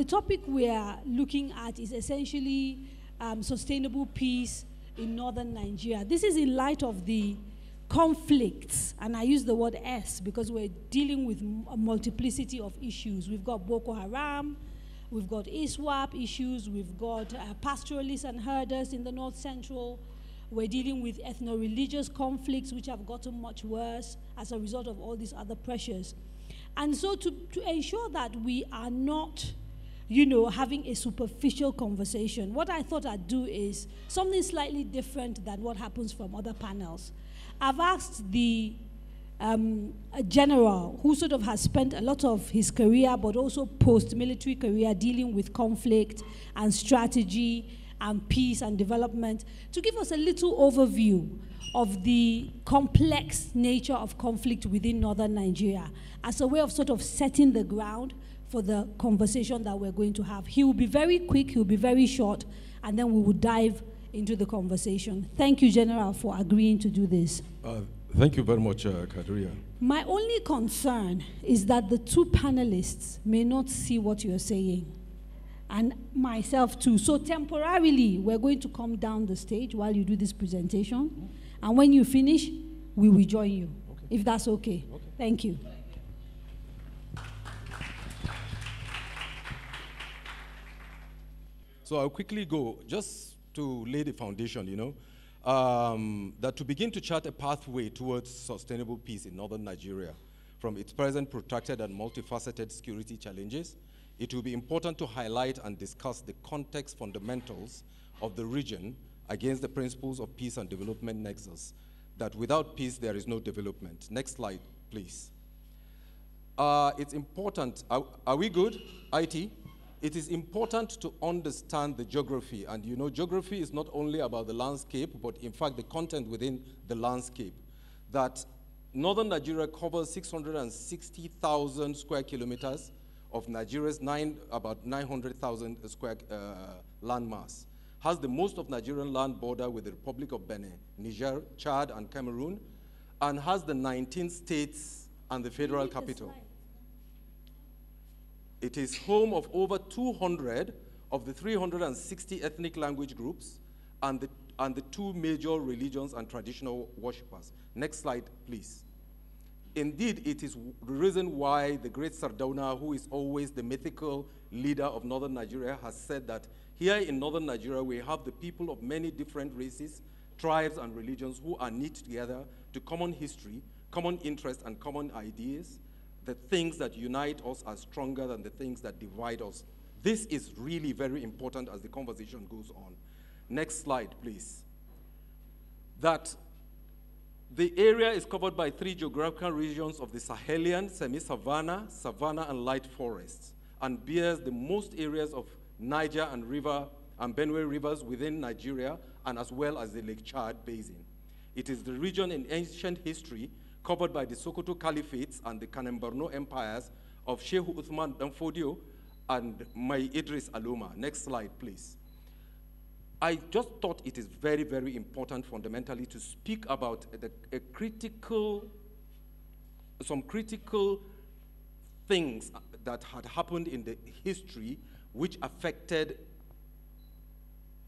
the topic we are looking at is essentially sustainable peace in northern Nigeria. This is in light of the conflicts, and I use the word S because we're dealing with a multiplicity of issues. We've got Boko Haram, we've got ISWAP issues, we've got pastoralists and herders in the north central. We're dealing with ethno-religious conflicts which have gotten much worse as a result of all these other pressures. And so to ensure that we are not, having a superficial conversation, what I thought I'd do is something slightly different than what happens from other panels. I've asked a general who sort of has spent a lot of his career, but also post-military career, dealing with conflict and strategy and peace and development, to give us a little overview of the complex nature of conflict within northern Nigeria as a way of sort of setting the ground for the conversation that we're going to have. He will be very quick, he'll be very short, and then we will dive into the conversation. Thank you, General, for agreeing to do this. Thank you very much, Kadaria. My only concern is that the two panelists may not see what you're saying, and myself too. So temporarily, we're going to come down the stage while you do this presentation, and when you finish, we will join you, if that's okay. Thank you. So I'll quickly go, just to lay the foundation, that to begin to chart a pathway towards sustainable peace in northern Nigeria from its present protracted and multifaceted security challenges, it will be important to highlight and discuss the context fundamentals of the region against the principles of peace and development nexus, that without peace there is no development. Next slide, please. It's important, are we good, IT? It is important to understand the geography, and geography is not only about the landscape, but in fact the content within the landscape. That northern Nigeria covers 660,000 square kilometers of Nigeria's about 900,000 square landmass, has the most of Nigerian land border with the Republic of Benin, Niger, Chad, and Cameroon, and has the 19 states and the federal capital. It is home of over 200 of the 360 ethnic language groups and the two major religions and traditional worshippers. Next slide, please. Indeed, it is the reason why the great Sardauna, who is always the mythical leader of northern Nigeria, has said that here in northern Nigeria, we have the people of many different races, tribes, and religions who are knit together to common history, common interests, and common ideas. The things that unite us are stronger than the things that divide us. This is really very important as the conversation goes on. Next slide, please. That the area is covered by 3 geographical regions of the Sahelian, semi-savanna, savanna, and light forests, and bears the most areas of Niger and Benue rivers within Nigeria, and as well as the Lake Chad basin. It is the region in ancient history covered by the Sokoto Caliphates and the Kanem-Borno empires of Sheikh Uthman Danfodio and Mai Idris Aloma. Next slide, please. I just thought it is very, very important fundamentally to speak about some critical things that had happened in the history which affected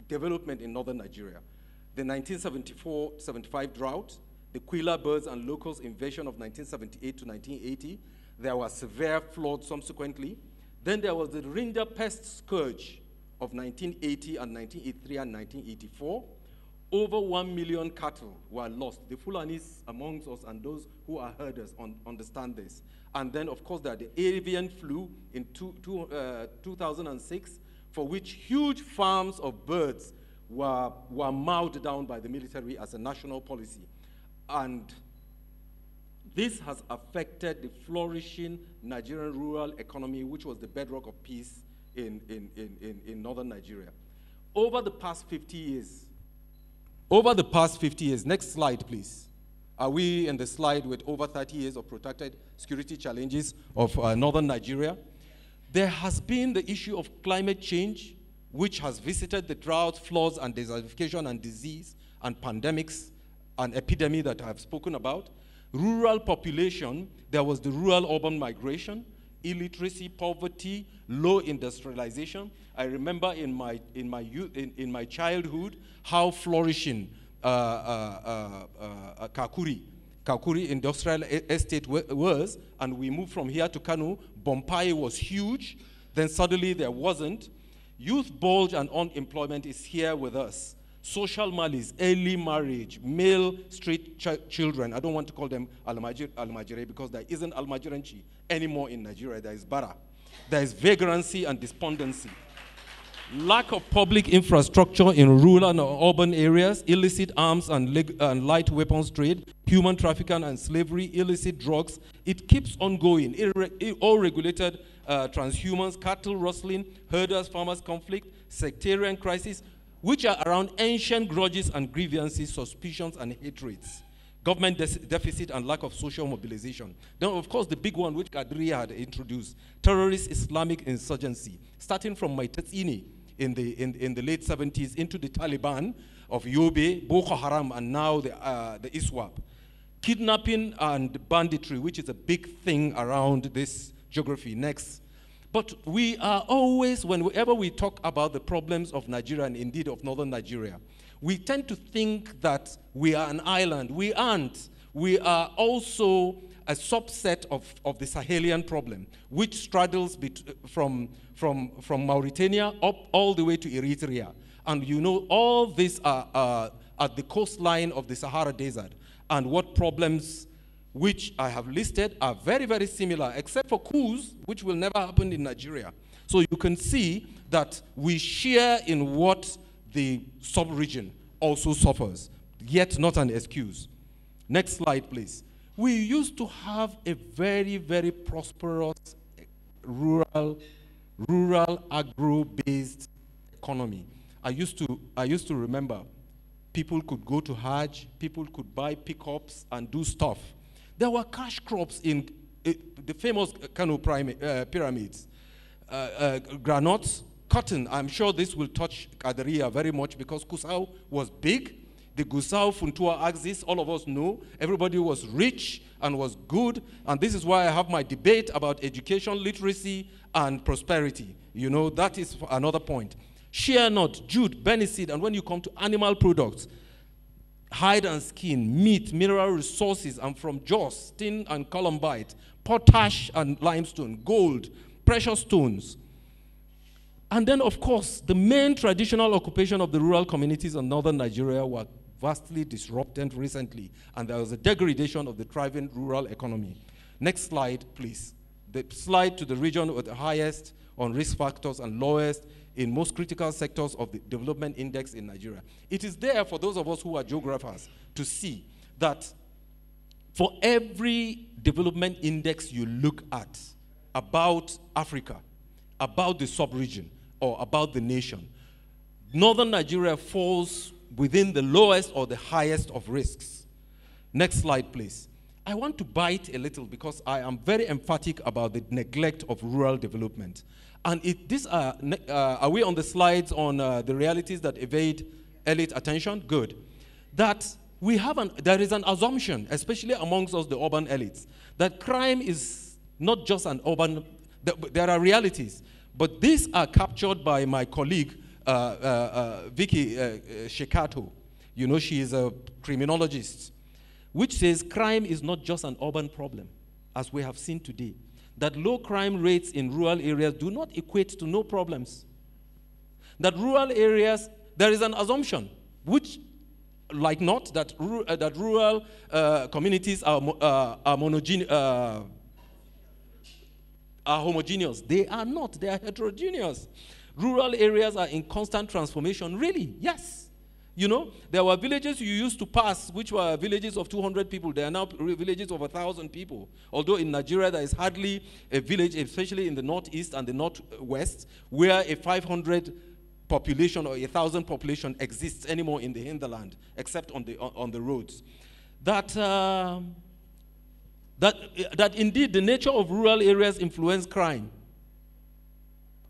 development in northern Nigeria. The 1974-75 drought, the Quila birds and locusts invasion of 1978 to 1980. There was severe flood subsequently. Then there was the Ringer pest scourge of 1980 and 1983 and 1984. Over 1 million cattle were lost. The Fulanis amongst us and those who are herders understand this. And then, of course, there are the avian flu in 2006, for which huge farms of birds were mowed down by the military as a national policy. And this has affected the flourishing Nigerian rural economy, which was the bedrock of peace in northern Nigeria. Over the past 50 years, next slide, please. Are we in the slide with over 30 years of protracted security challenges of northern Nigeria? There has been the issue of climate change, which has visited the drought, floods, and desertification and disease and pandemics, an epidemic that I have spoken about. Rural population, there was the rural-urban migration. illiteracy, poverty, low industrialization. I remember in my childhood how flourishing Kakuri industrial estate was, and we moved from here to Kanu. Bompai was huge, then suddenly there wasn't. Youth bulge and unemployment is here with us. Social malice, early marriage, male street children. I don't want to call them Almajire because there isn't Almajiranchi anymore in Nigeria. There is Bara. There is vagrancy and despondency. Lack of public infrastructure in rural and urban areas, illicit arms and light weapons trade, human trafficking and slavery, illicit drugs. It keeps on going. All regulated transhumans, cattle rustling, herders, farmers conflict, sectarian crisis, which are around ancient grudges and grievances, suspicions and hatreds. Government deficit and lack of social mobilization. Then, of course, the big one which Kadaria had introduced, terrorist Islamic insurgency, starting from Maitatsini in the late 70s into the Taliban of Yobe, Boko Haram, and now the ISWAP. Kidnapping and banditry, which is a big thing around this geography. Next. But we are always, whenever we talk about the problems of Nigeria and indeed of northern Nigeria, we tend to think that we are an island. We aren't. We are also a subset of the Sahelian problem, which straddles from Mauritania up all the way to Eritrea. And you know, all these are at the coastline of the Sahara Desert. And what problems which I have listed are very, very similar, except for coups, which will never happen in Nigeria. So you can see that we share in what the sub-region also suffers, yet not an excuse. Next slide, please. We used to have a very, very prosperous rural agro-based economy. I used to remember people could go to Hajj, people could buy pickups and do stuff. There were cash crops in the famous Kano pyramids, granules, cotton. I'm sure this will touch Kadaria very much because Kusau was big. The Gusau Funtua axis, all of us know, everybody was rich and was good. And this is why I have my debate about education, literacy, and prosperity. You know, that is another point. Shea nut, jute, beniseed, and when you come to animal products, hide and skin, meat, mineral resources, and from Jos, tin and columbite, potash and limestone, gold, precious stones. And then, of course, the main traditional occupation of the rural communities in northern Nigeria were vastly disrupted recently, and there was a degradation of the thriving rural economy. Next slide, please. The slide to the region with the highest on risk factors and lowest in most critical sectors of the development index in Nigeria. It is there for those of us who are geographers to see that for every development index you look at about Africa, about the sub-region, or about the nation, northern Nigeria falls within the lowest or the highest of risks. Next slide, please. I want to bite a little because I am very emphatic about the neglect of rural development. And are we on the slides on the realities that evade elite attention? Good. That there is an assumption, especially amongst us, the urban elites, that crime is not just an urban, there are realities. But these are captured by my colleague, Vicky Shekato. You know, she is a criminologist, which says crime is not just an urban problem, as we have seen today. That low crime rates in rural areas do not equate to no problems. That rural areas, there is an assumption, which, like not, that rural communities are homogeneous. They are not. They are heterogeneous. Rural areas are in constant transformation. Really? Yes. You know, there were villages you used to pass, which were villages of 200 people. They are now villages of 1,000 people. Although in Nigeria, there is hardly a village, especially in the northeast and the northwest, where a 500 population or 1,000 population exists anymore in the hinterland, except on the roads. That indeed the nature of rural areas influence crime.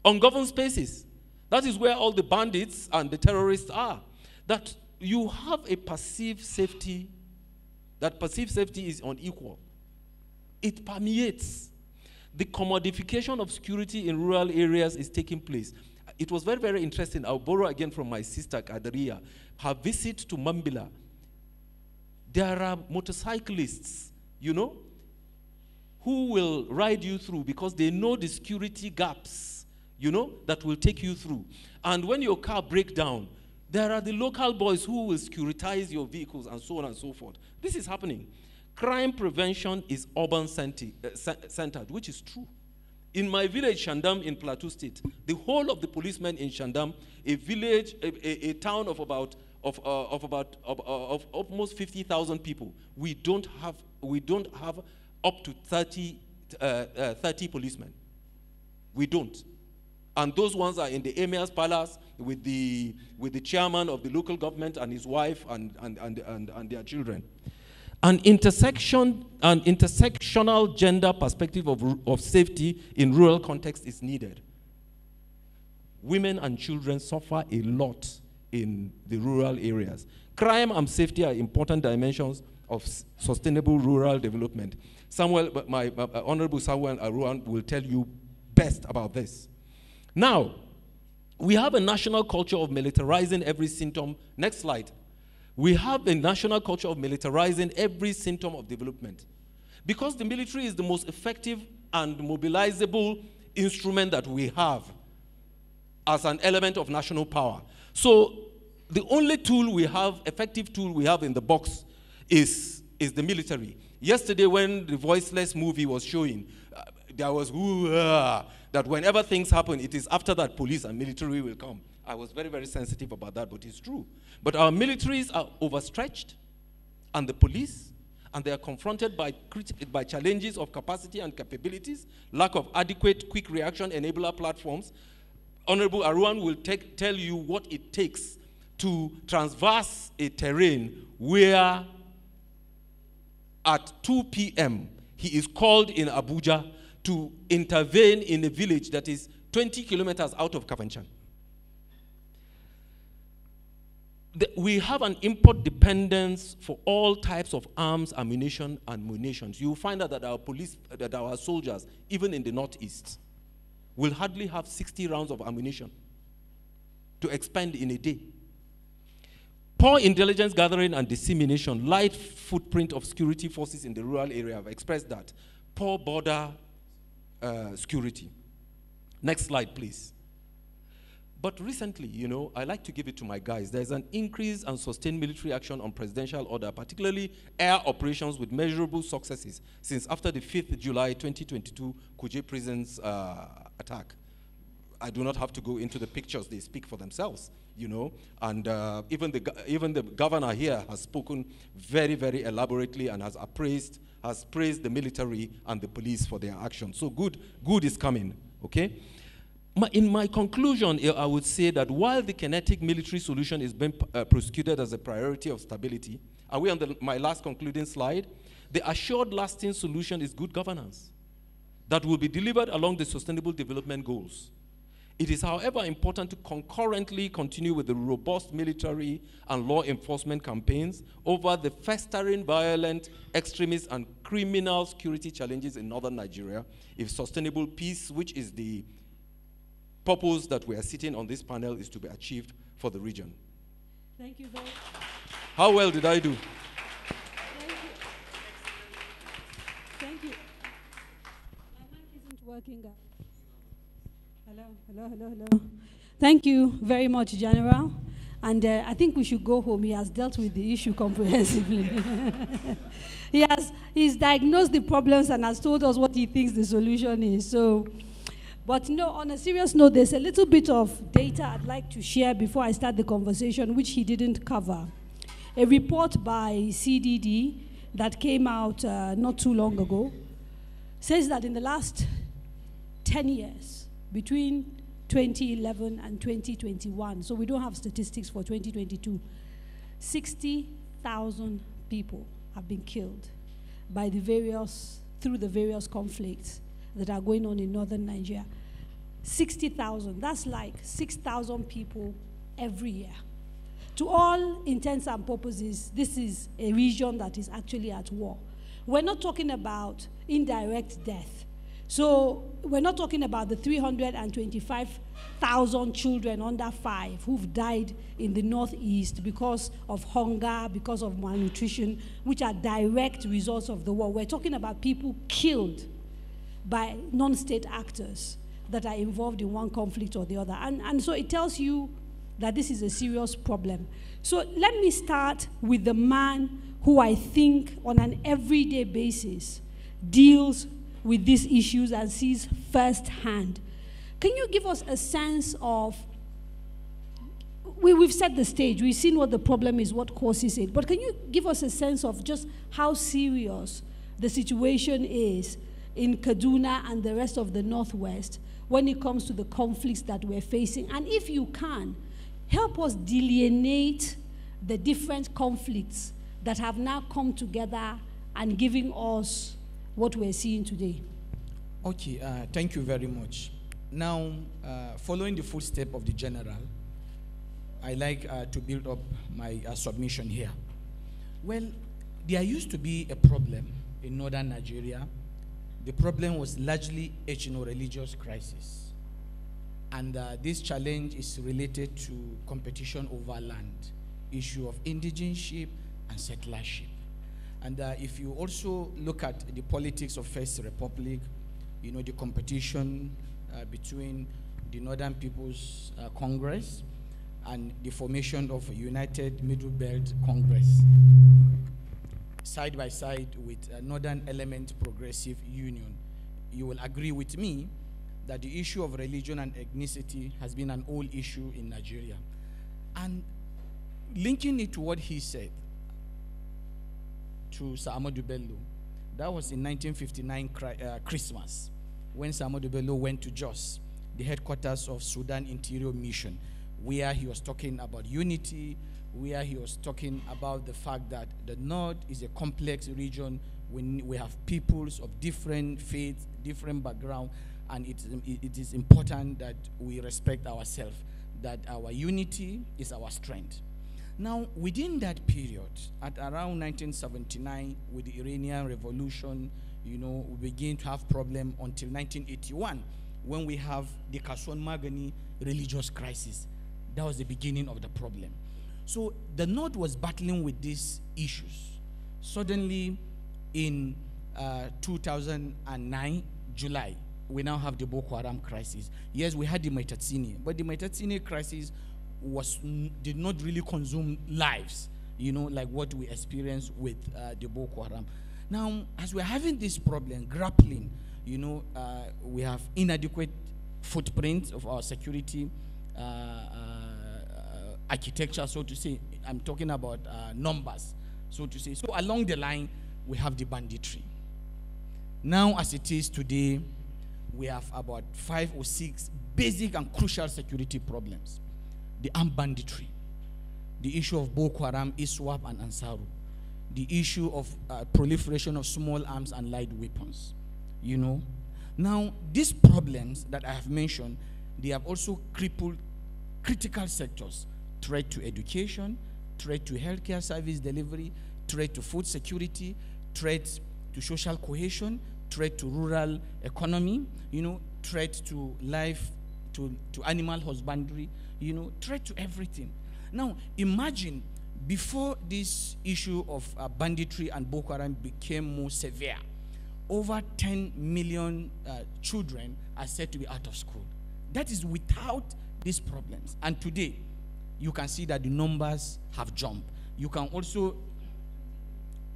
Ungoverned spaces. That is where all the bandits and the terrorists are. That you have a perceived safety, that perceived safety is unequal. It permeates. the commodification of security in rural areas is taking place. It was very, very interesting. I'll borrow again from my sister, Kadaria. Her visit to Mambila. There are motorcyclists, you know, who will ride you through because they know the security gaps, you know, that will take you through. And when your car breaks down, there are the local boys who will securitize your vehicles and so on and so forth. This is happening. Crime prevention is urban-centered, which is true. In my village, Shandam, in Plateau State, the whole of the policemen in Shandam, a village, a town of almost 50,000 people, we don't have up to 30 policemen. We don't. And those ones are in the Emir's palace with the chairman of the local government and his wife and their children. An intersectional gender perspective of safety in rural context is needed. Women and children suffer a lot in the rural areas. Crime and safety are important dimensions of sustainable rural development. My Honorable Samuel Aruwan will tell you best about this. Now, we have a national culture of militarizing every symptom. Next slide. We have a national culture of militarizing every symptom of development. Because the military is the most effective and mobilizable instrument that we have as an element of national power. So the only tool we have, effective tool we have in the box is the military. Yesterday when the Voiceless movie was showing, there was that whenever things happen, it is after that police and military will come. I was very, very sensitive about that, but it's true. But our militaries are overstretched, and the police, and they are confronted by challenges of capacity and capabilities, lack of adequate quick reaction enabler platforms. Honorable Aruwan will tell you what it takes to traverse a terrain where at 2 p.m. he is called in Abuja to intervene in a village that is 20 kilometers out of Kafanchan. We have an import dependence for all types of arms, ammunition, and munitions. You will find out that our soldiers, even in the northeast, will hardly have 60 rounds of ammunition to expend in a day. Poor intelligence gathering and dissemination, light footprint of security forces in the rural area, I've expressed that. Poor border security. Next slide, please. But recently, you know, I like to give it to my guys. There's an increase and sustained military action on presidential order, particularly air operations with measurable successes since after the 5th July 2022 Kuje prison's attack. I do not have to go into the pictures. They speak for themselves, you know. And even the governor here has spoken very, very elaborately and has praised the military and the police for their action. So good is coming, okay? In my conclusion, I would say that while the kinetic military solution is being prosecuted as a priority of stability, are we on my last concluding slide? The assured lasting solution is good governance that will be delivered along the sustainable development goals. It is, however, important to concurrently continue with the robust military and law enforcement campaigns over the festering violent, extremist, and criminal security challenges in northern Nigeria if sustainable peace, which is the purpose that we are sitting on this panel, is to be achieved for the region. Thank you very much. How well did I do? Thank you. My mic isn't working. Hello. Thank you very much, General. And I think we should go home. He has dealt with the issue comprehensively. He's diagnosed the problems and has told us what he thinks the solution is. So. But no, on a serious note, there's a little bit of data I'd like to share before I start the conversation, which he didn't cover. A report by CDD that came out not too long ago says that in the last 10 years, between 2011 and 2021, so we don't have statistics for 2022, 60,000 people have been killed through the various conflicts that are going on in northern Nigeria. 60,000, that's like 6,000 people every year. To all intents and purposes, this is a region that is actually at war. We're not talking about indirect death. So we're not talking about the 325,000 children under 5 who've died in the Northeast because of hunger, because of malnutrition, which are direct results of the war. We're talking about people killed by non-state actors that are involved in one conflict or the other. And so it tells you that this is a serious problem. So let me start with the man who I think on an everyday basis deals with these issues and sees firsthand. Can you give us a sense of, we've set the stage, we've seen what the problem is, what causes it, but can you give us a sense of just how serious the situation is in Kaduna and the rest of the Northwest when it comes to the conflicts that we're facing? And if you can, help us delineate the different conflicts that have now come together and giving us what we're seeing today. Okay, thank you very much. Now, following the footstep of the general, I like to build up my submission here. Well, there used to be a problem in northern Nigeria. The problem was largely ethno-religious crisis. And this challenge is related to competition over land, issue of indigenship and settlership. And if you also look at the politics of First Republic, you know, the competition between the Northern People's Congress and the formation of a United Middle Belt Congress, side by side with Northern Element Progressive Union, you will agree with me that the issue of religion and ethnicity has been an old issue in Nigeria. And linking it to what he said, to Sir Ahmadu Bello, that was in 1959 Christmas, when Sir Ahmadu Bello went to Jos, the headquarters of Sudan Interior Mission, where he was talking about unity, where he was talking about the fact that the North is a complex region when we have peoples of different faiths, different background, and it is important that we respect ourselves, that our unity is our strength. Now, within that period, at around 1979, with the Iranian Revolution, you know, we begin to have problem until 1981, when we have the Kaswan Magani religious crisis. That was the beginning of the problem. So the North was battling with these issues. Suddenly, in 2009, July, we now have the Boko Haram crisis. Yes, we had the Maitatsine, but the Maitatsine crisis did not really consume lives, you know, like what we experienced with the Boko Haram. Now, as we're having this problem, grappling, you know, we have inadequate footprint of our security architecture, so to say. I'm talking about numbers, so to say. So along the line, we have the banditry. Now, as it is today, we have about 5 or 6 basic and crucial security problems. The armed banditry, the issue of Boko Haram, ISWAP, and Ansaru, the issue of proliferation of small arms and light weapons, you know. Now, these problems that I have mentioned, they have also crippled critical sectors, threat to education, threat to healthcare service delivery, threat to food security, threat to social cohesion, threat to rural economy, you know, threat to life, to animal husbandry, you know, threat to everything. Now, imagine before this issue of banditry and Boko Haram became more severe, over 10 million children are said to be out of school. That is without these problems. And today, you can see that the numbers have jumped. You can also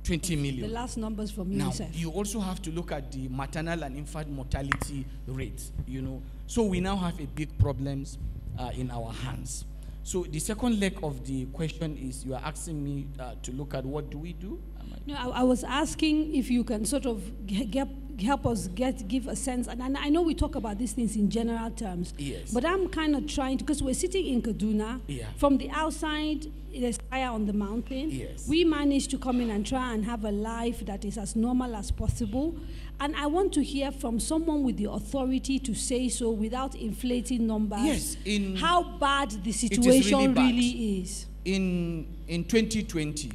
20 million. The last numbers from UNICEF. Now, you also have to look at the maternal and infant mortality rates, you know. So we now have a big problems in our hands. So the second leg of the question is, you are asking me to look at what do we do? No, I was asking if you can sort of help us give a sense, and I know we talk about these things in general terms, yes, but I'm kind of trying to, because we're sitting in Kaduna, yeah, from the outside, there's fire on the mountain. Yes. We managed to come in and try and have a life that is as normal as possible, and I want to hear from someone with the authority to say so without inflating numbers. Yes, how bad the situation really is. In 2020,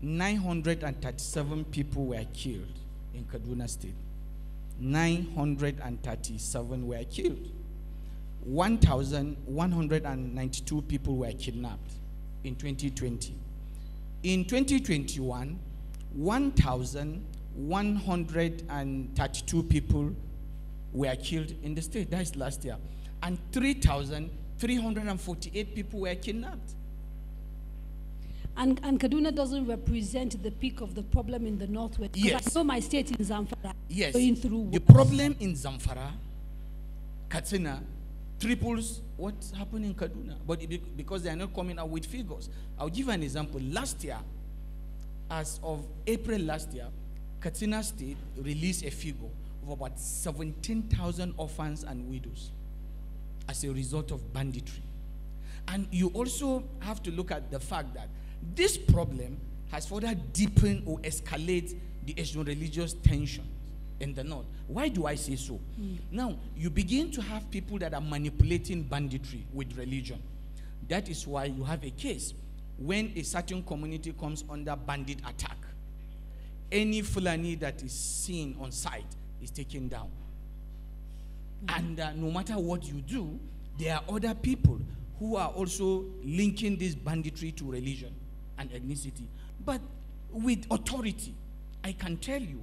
937 people were killed in Kaduna State. 937 were killed. 1,192 people were kidnapped in 2020. In 2021, 1,132 people were killed in the state. That is last year. And 3,348 people were kidnapped. And Kaduna doesn't represent the peak of the problem in the northwest. Yes. I know my state in Zamfara Yes. going through The worse. problem in Zamfara, Katsina, triples what's happening in Kaduna. But because they are not coming out with figures. I'll give you an example. Last year, as of April last year, Katsina State released a figure of about 17,000 orphans and widows as a result of banditry. And you also have to look at the fact that this problem has further deepened or escalated the ethno-religious tension in the north. Why do I say so? Now, you begin to have people that are manipulating banditry with religion. That is why you have a case when a certain community comes under bandit attack. Any Fulani that is seen on site is taken down. And no matter what you do, there are other people who are also linking this banditry to religion and ethnicity. But with authority, I can tell you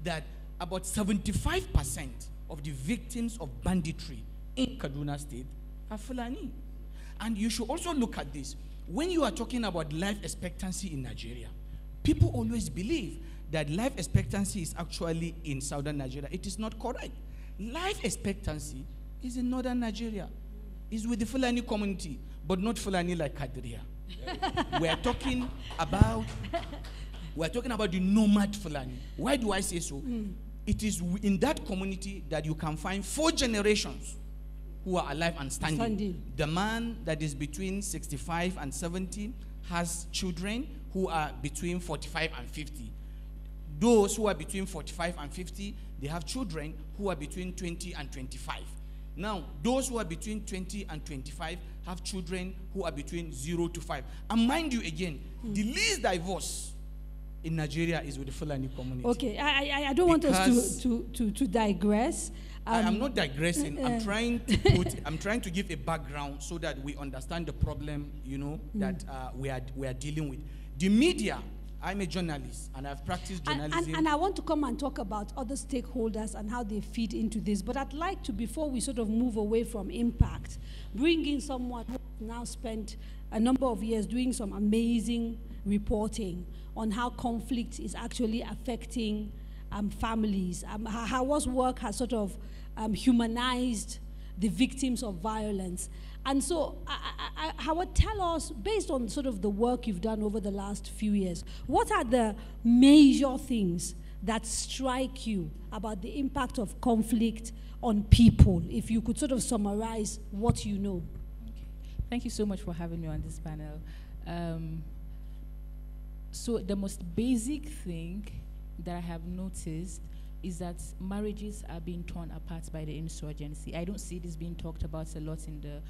that about 75% of the victims of banditry in Kaduna State are Fulani. And you should also look at this. When you are talking about life expectancy in Nigeria, people always believe that life expectancy is actually in southern Nigeria. It is not correct. Life expectancy is in northern Nigeria. It's with the Fulani community, but not Fulani like Kadaria. We are talking about the nomad Fulani. Why do I say so? It is in that community that you can find 4 generations who are alive and standing. The man that is between 65 and 70 has children who are between 45 and 50. Those who are between 45 and 50, they have children who are between 20 and 25. Now, those who are between 20 and 25 have children who are between 0 to 5. And mind you again, the least divorce in Nigeria is with the Fulani community. Okay, I don't want us to digress. I'm not digressing. I'm trying to give a background so that we understand the problem, that we are dealing with. The media. I'm a journalist, and I've practiced journalism. And I want to come and talk about other stakeholders and how they feed into this. But I'd like to, before we sort of move away from impact, bring in someone who has now spent a number of years doing some amazing reporting on how conflict is actually affecting families. Hauwa's work has sort of humanized the victims of violence. And so, Hauwa, tell us, based on sort of the work you've done over the last few years, what are the major things that strike you about the impact of conflict on people, if you could sort of summarize what you know? Okay. Thank you so much for having me on this panel. So the most basic thing that I have noticed is that marriages are being torn apart by the insurgency. I don't see this being talked about a lot in the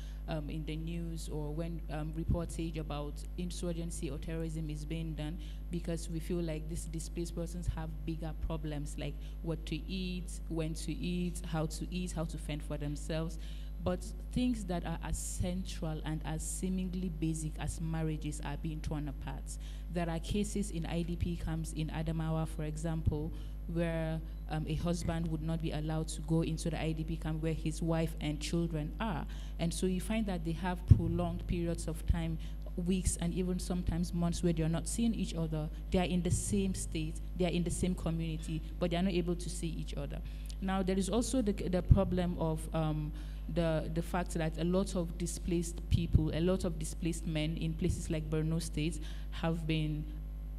news or when reportage about insurgency or terrorism is being done, because we feel like these displaced persons have bigger problems like what to eat, when to eat, how to fend for themselves. But things that are as central and as seemingly basic as marriages are being torn apart. There are cases in IDP camps in Adamawa, for example, where a husband would not be allowed to go into the IDP camp where his wife and children are. And so you find that they have prolonged periods of time, weeks and even sometimes months, where they are not seeing each other. They are in the same state, they are in the same community, but they are not able to see each other. Now, there is also the problem of the fact that a lot of displaced people, a lot of displaced men in places like Borno State have been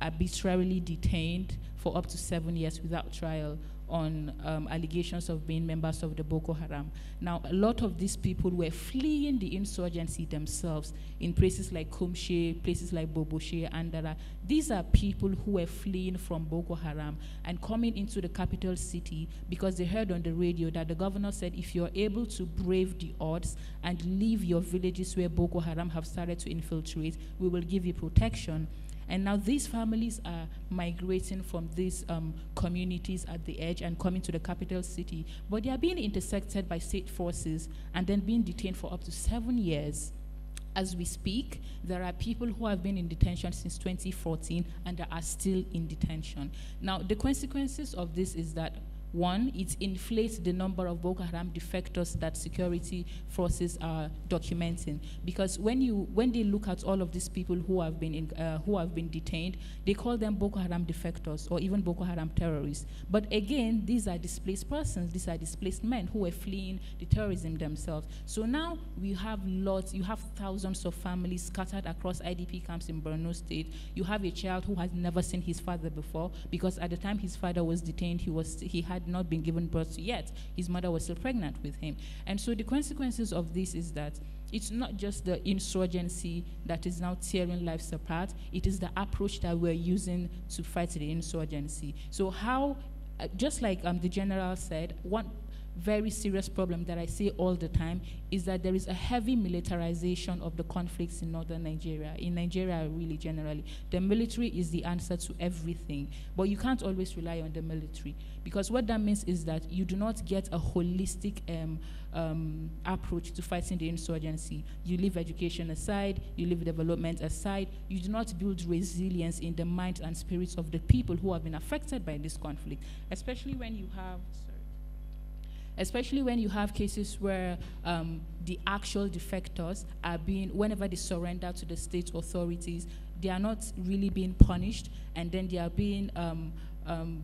arbitrarily detained for up to 7 years without trial on allegations of being members of the Boko Haram. Now, a lot of these people were fleeing the insurgency themselves in places like Kumshe, places like Boboshe, Andara. These are people who were fleeing from Boko Haram and coming into the capital city because they heard on the radio that the governor said, if you're able to brave the odds and leave your villages where Boko Haram have started to infiltrate, we will give you protection. And now these families are migrating from these communities at the edge and coming to the capital city, but they are being intersected by state forces and then being detained for up to 7 years. As we speak, there are people who have been in detention since 2014 and are still in detention. Now, the consequences of this is that, one, it inflates the number of Boko Haram defectors that security forces are documenting. Because when they look at all of these people who have been detained, they call them Boko Haram defectors or even Boko Haram terrorists. But again, these are displaced persons, these are displaced men who are fleeing the terrorism themselves. So now you have thousands of families scattered across IDP camps in Borno State. You have a child who has never seen his father before, because at the time his father was detained, he had not been given birth yet. His mother was still pregnant with him. And so the consequences of this is that it's not just the insurgency that is now tearing lives apart, it is the approach that we're using to fight the insurgency. So how, just like the general said, one very serious problem that I say all the time is that there is a heavy militarization of the conflicts in northern Nigeria. In Nigeria, really generally, the military is the answer to everything, but you can't always rely on the military, because what that means is that you do not get a holistic approach to fighting the insurgency. You leave education aside, you leave development aside, you do not build resilience in the minds and spirits of the people who have been affected by this conflict, especially when you have cases where the actual defectors are being, whenever they surrender to the state authorities, they are not really being punished, and then they are being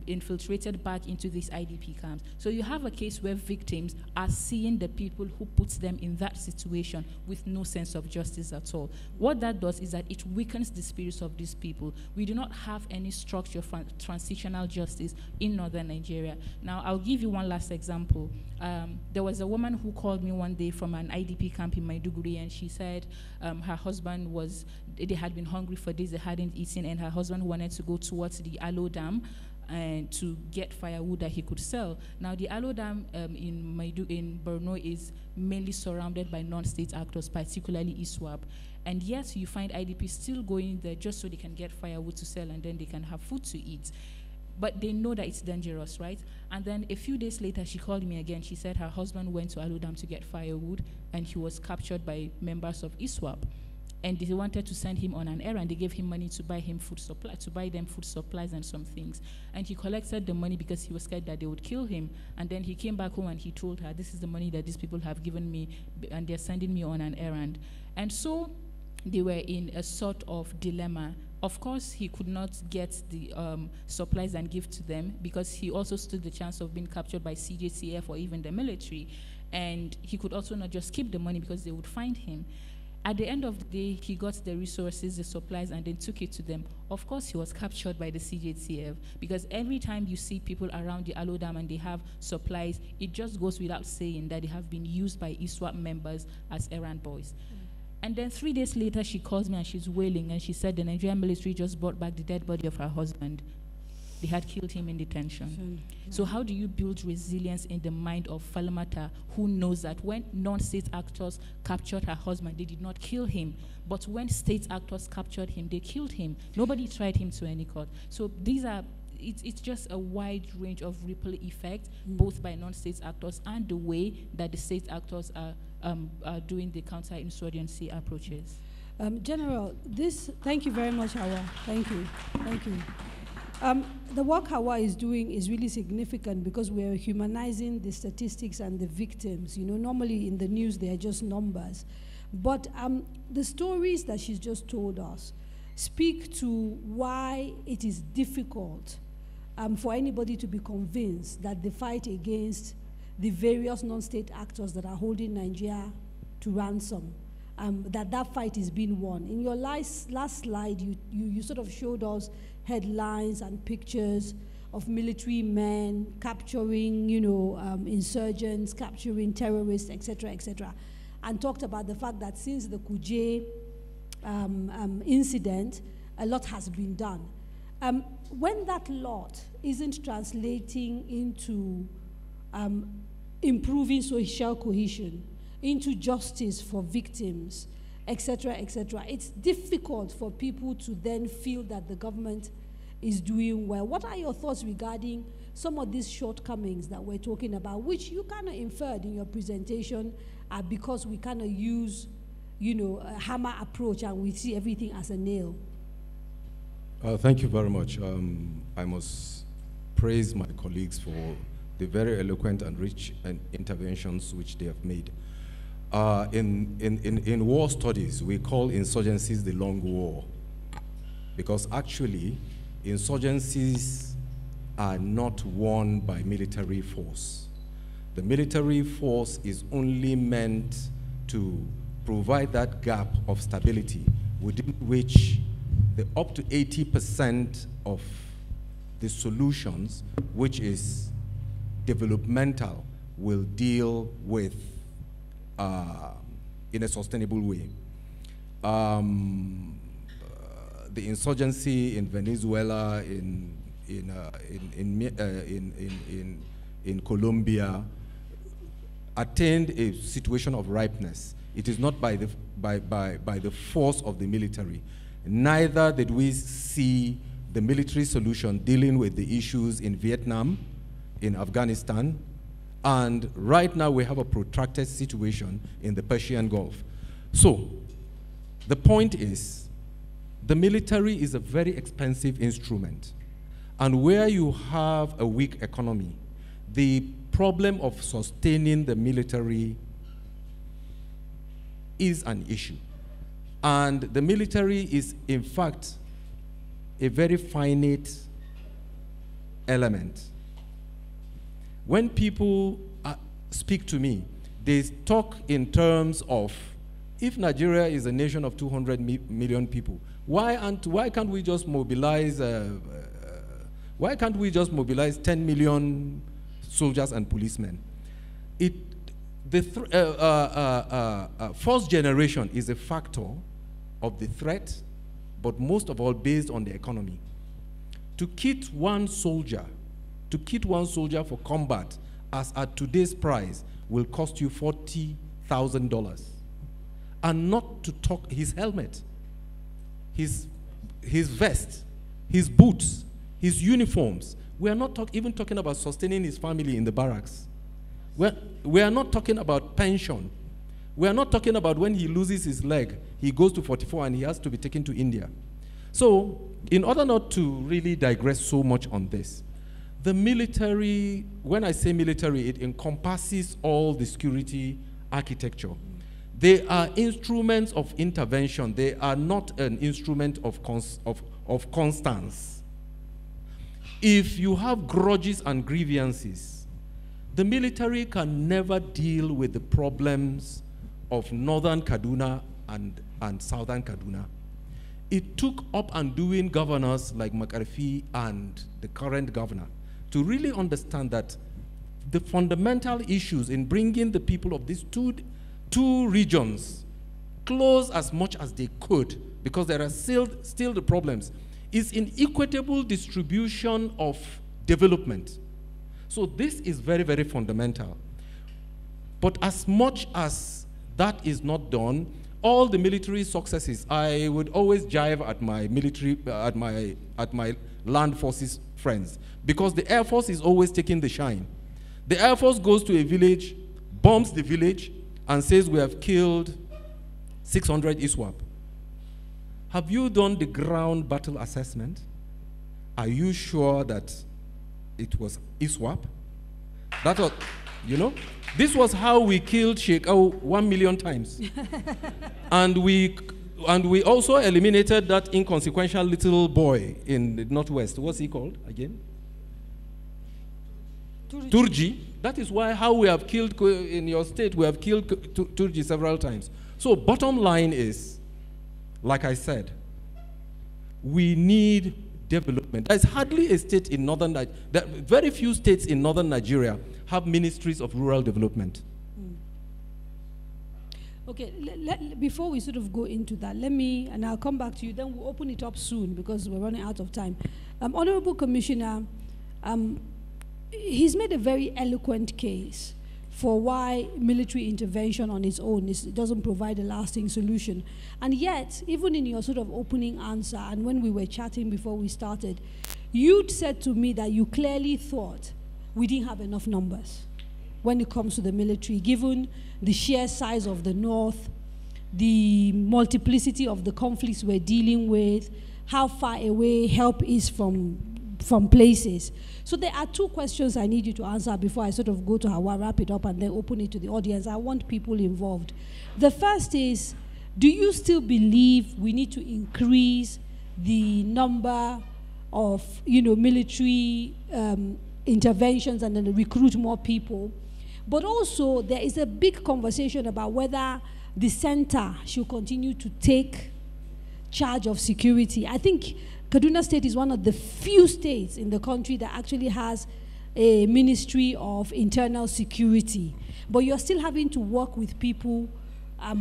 infiltrated back into these IDP camps. So you have a case where victims are seeing the people who put them in that situation with no sense of justice at all. What that does is that it weakens the spirits of these people. We do not have any structure for transitional justice in northern Nigeria. Now, I'll give you one last example. There was a woman who called me one day from an IDP camp in Maiduguri, and she said her husband they had been hungry for days, they hadn't eaten, and her husband wanted to go towards the Alo Dam and to get firewood that he could sell. Now, the Alo Dam in Borno is mainly surrounded by non-state actors, particularly ISWAP. And yet, you find IDPs still going there just so they can get firewood to sell and then they can have food to eat. But they know that it's dangerous, right? And then a few days later, she called me again. She said her husband went to Alo Dam to get firewood, and he was captured by members of ISWAP. And they wanted to send him on an errand. They gave him money to buy him food supply, to buy them food supplies and some things. And he collected the money because he was scared that they would kill him. And then he came back home and he told her, "This is the money that these people have given me, and they're sending me on an errand." And so they were in a sort of dilemma. Of course, he could not get the supplies and give to them, because he also stood the chance of being captured by CJCF or even the military. And he could also not just keep the money because they would find him. At the end of the day, he got the resources, the supplies, and then took it to them. Of course, he was captured by the CJCF, because every time you see people around the Alo Dam and they have supplies, it just goes without saying that they have been used by ISWAP members as errand boys. And then 3 days later, she calls me and she's wailing, and she said the Nigerian military just brought back the dead body of her husband. They had killed him in detention. So how do you build resilience in the mind of Falamata, who knows that when non-state actors captured her husband, they did not kill him, but when state actors captured him, they killed him. Nobody tried him to any court. So it's just a wide range of ripple effect, both by non-state actors and the way that the state actors are doing the counter-insurgency approaches. General, thank you very much, Hauwa. Thank you. The work Hauwa is doing is really significant, because we're humanizing the statistics and the victims. You know, normally in the news, they are just numbers. But the stories that she's just told us speak to why it is difficult for anybody to be convinced that the fight against the various non-state actors that are holding Nigeria to ransom, that fight is being won. In your last slide, you sort of showed us headlines and pictures of military men capturing, insurgents, capturing terrorists, etc., and talked about the fact that since the Kuje incident, a lot has been done. When that lot isn't translating into improving social cohesion, into justice for victims, etc., etc. It's difficult for people to then feel that the government is doing well. What are your thoughts regarding some of these shortcomings that we're talking about, which you kind of inferred in your presentation, because we kind of use, a hammer approach and we see everything as a nail? Thank you very much. I must praise my colleagues for the very eloquent and rich interventions which they have made. In war studies, we call insurgencies the long war, because actually, insurgencies are not won by military force. The military force is only meant to provide that gap of stability within which the up to 80% of the solutions, which is developmental, will deal with in a sustainable way. The insurgency in Venezuela, in Colombia, attained a situation of ripeness. It is not by the force of the military. Neither did we see the military solution dealing with the issues in Vietnam, in Afghanistan, and right now we have a protracted situation in the Persian Gulf. So, the point is, the military is a very expensive instrument. And where you have a weak economy, the problem of sustaining the military is an issue. And the military is, in fact, a very finite element. When people speak to me, they talk in terms of, if Nigeria is a nation of 200 million people, why can't we just mobilize 10 million soldiers and policemen? First generation is a factor of the threat, but most of all based on the economy. To kit one soldier for combat, as at today's price, will cost you $40,000. And not to talk his helmet, his vest, his boots, his uniforms. We are not even talking about sustaining his family in the barracks. We are not talking about pension. We are not talking about when he loses his leg, he goes to 44 and he has to be taken to India. So, in order not to really digress so much on this, the military, when I say military, it encompasses all the security architecture. They are instruments of intervention. They are not an instrument of constance. If you have grudges and grievances, the military can never deal with the problems of northern Kaduna and southern Kaduna. It took up and doing governors like McCarthy and the current governor to really understand that the fundamental issues in bringing the people of these two regions close as much as they could, because there are still the problems, is in equitable distribution of development. So this is very, very fundamental. But as much as that is not done, all the military successes, I would always jive at my military, at my land forces friends, because the Air Force is always taking the shine. The Air Force goes to a village, bombs the village, and says we have killed 600 ISWAP. Have you done the ground battle assessment? Are you sure that it was ISWAP? That was, this was how we killed Sheikh 1 million times. and we also eliminated that inconsequential little boy in the Northwest. What's he called again? Turji. That is how we have killed, in your state, we have killed Turji several times. So bottom line is, like I said, we need development. There's hardly a state in northern Nigeria, very few states in northern Nigeria have ministries of rural development. Okay, before we sort of go into that, and I'll come back to you, then we'll open it up soon because we're running out of time. Honorable Commissioner, he's made a very eloquent case for why military intervention on its own doesn't provide a lasting solution. And yet, even in your sort of opening answer, and when we were chatting before we started, you'd said to me that you clearly thought we didn't have enough numbers when it comes to the military, given the sheer size of the North, the multiplicity of the conflicts we're dealing with, how far away help is from places. So there are two questions I need you to answer before I sort of go to Hauwa, wrap it up, and then open it to the audience. I want people involved. The first is, do you still believe we need to increase the number of, military interventions and then recruit more people? But also, there is a big conversation about whether the center should continue to take charge of security. I think Kaduna State is one of the few states in the country that actually has a Ministry of Internal Security. But you're still having to work with people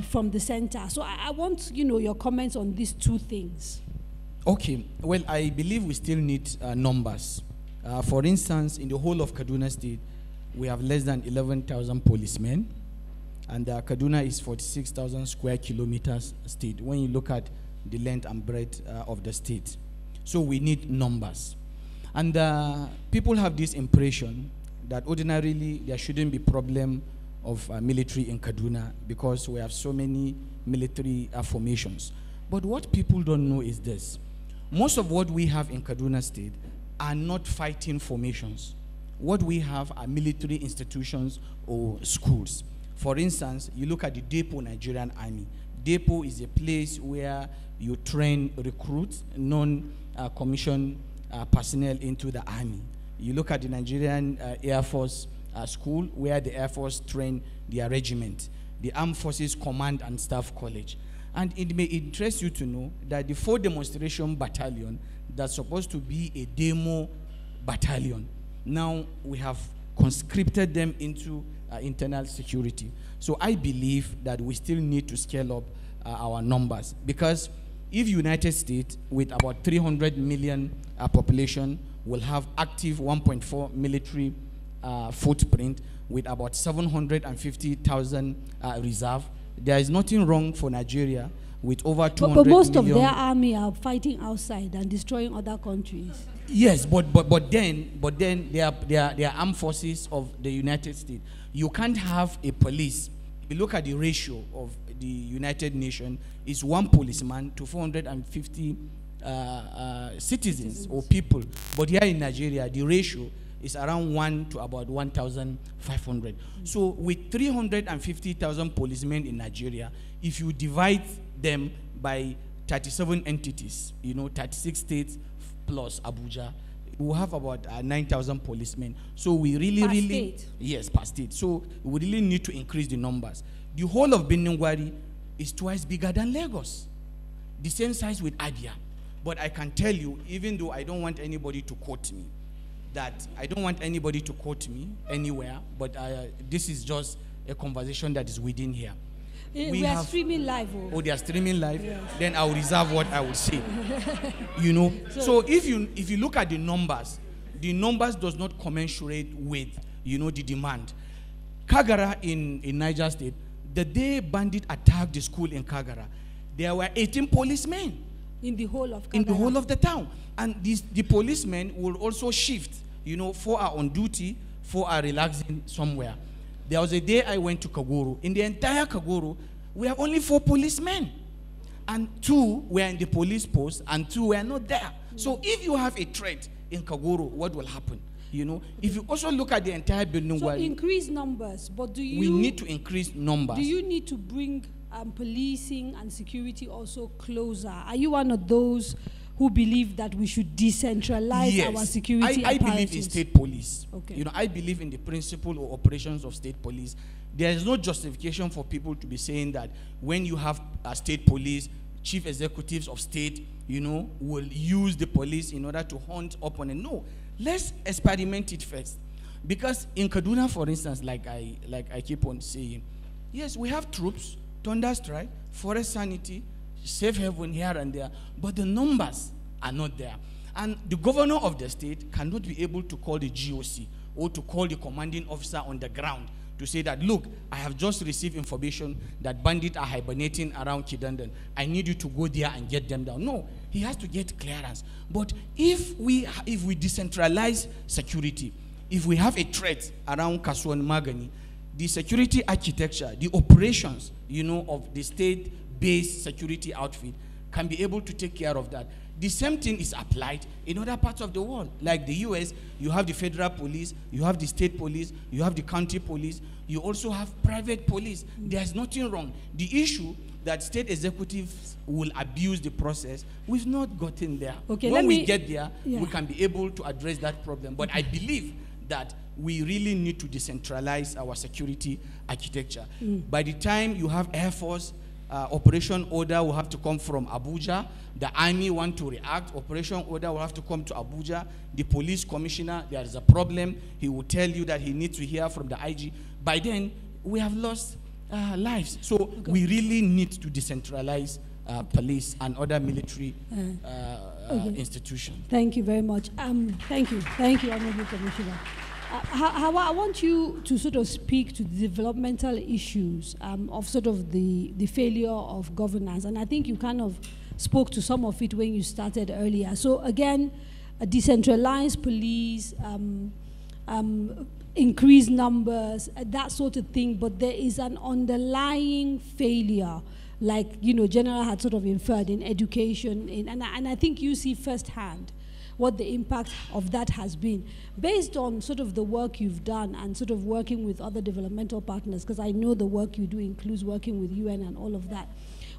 from the center. So I want, your comments on these two things. Okay. Well, I believe we still need numbers. For instance, in the whole of Kaduna State, we have less than 11,000 policemen. And Kaduna is 46,000 square kilometers state when you look at the length and breadth of the state. So we need numbers. And people have this impression that ordinarily there shouldn't be problem of military in Kaduna because we have so many military formations. But what people don't know is this. Most of what we have in Kaduna State are not fighting formations. What we have are military institutions or schools. For instance, you look at the Depot Nigerian Army. Depot is a place where you train recruits, non-commissioned personnel into the army. You look at the Nigerian Air Force School, where the Air Force train their regiment, the Armed Forces Command and Staff College. And it may interest you to know that the 4th Demonstration Battalion, that's supposed to be a demo battalion, now we have conscripted them into internal security. So I believe that we still need to scale up our numbers, because if United States with about 300 million population will have active 1.4 military footprint with about 750,000 reserve, there is nothing wrong for Nigeria with over 200 but most million. of their army are fighting outside and destroying other countries. Yes, but then they are armed forces of the United States. You can't have a police. If you look at the ratio of the United Nations, is 1 policeman to 450 citizens or people. But here in Nigeria, the ratio is around 1 to about 1,500. So with 350,000 policemen in Nigeria, if you divide them by 37 entities, 36 states plus Abuja, we have about 9,000 policemen. So we really, state. Yes, per state. So we really need to increase the numbers. The whole of Beningwari is twice bigger than Lagos. The same size with Abia. But I can tell you, even though I don't want anybody to quote me, anywhere, but this is just a conversation that is within here. We are streaming live. Oh, they are streaming live? Yes. Then I will reserve what I will say. So if you look at the numbers does not commensurate with, the demand. Kagara in Niger State, the day bandit attacked the school in Kagara, there were 18 policemen. In the whole of Kagara. In the whole of the town. And the policemen will also shift. 4 are on duty, 4 are relaxing somewhere. There was a day I went to Kagoro. In the entire Kagoro, we have only 4 policemen. And 2 were in the police post, and 2 were not there. So if you have a threat in Kagoro, what will happen? If you also look at the entire building, so increase numbers, but we need to increase numbers. Do you need to bring policing and security also closer? Are you one of those who believe that we should decentralize our security I believe in state police. Okay. I believe in the principle or operations of state police. There is no justification for people to be saying that when you have a state police, chief executives of state, will use the police in order to hunt up on it. No, let's experiment it first. Because in Kaduna, for instance, like I keep on saying, yes, we have troops, thunder strike, forest sanity, safe haven here and there, but the numbers are not there. And the governor of the state cannot be able to call the GOC or to call the commanding officer on the ground to say that, look, I have just received information that bandits are hibernating around Kidandan. I need you to go there and get them down. No, he has to get clearance. But if we decentralize security, if we have a threat around Kasuan Magani, the security architecture, the operations, of the state-based security outfit can be able to take care of that. The same thing is applied in other parts of the world. Like the US, you have the federal police, you have the state police, you have the county police, you also have private police. There's nothing wrong. The issue that state executives will abuse the process, we've not gotten there. Okay, when we get there, we can be able to address that problem. But I believe that we really need to decentralize our security architecture. By the time you have Air Force, operation order will have to come from Abuja. The army want to react. Operation order will have to come to Abuja. The police commissioner, there is a problem. He will tell you that he needs to hear from the IG. By then, we have lost lives. So we really need to decentralize police and other military institutions. Thank you very much. Thank you, Honorable Commissioner. Hauwa, I want you to sort of speak to the developmental issues of sort of the failure of governance. And I think you kind of spoke to some of it when you started earlier. So again, a decentralized police, increased numbers, that sort of thing, but there is an underlying failure, like, General had sort of inferred in education, and I think you see firsthand what the impact of that has been. Based on sort of the work you've done and sort of working with other developmental partners, because I know the work you do includes working with UN and all of that,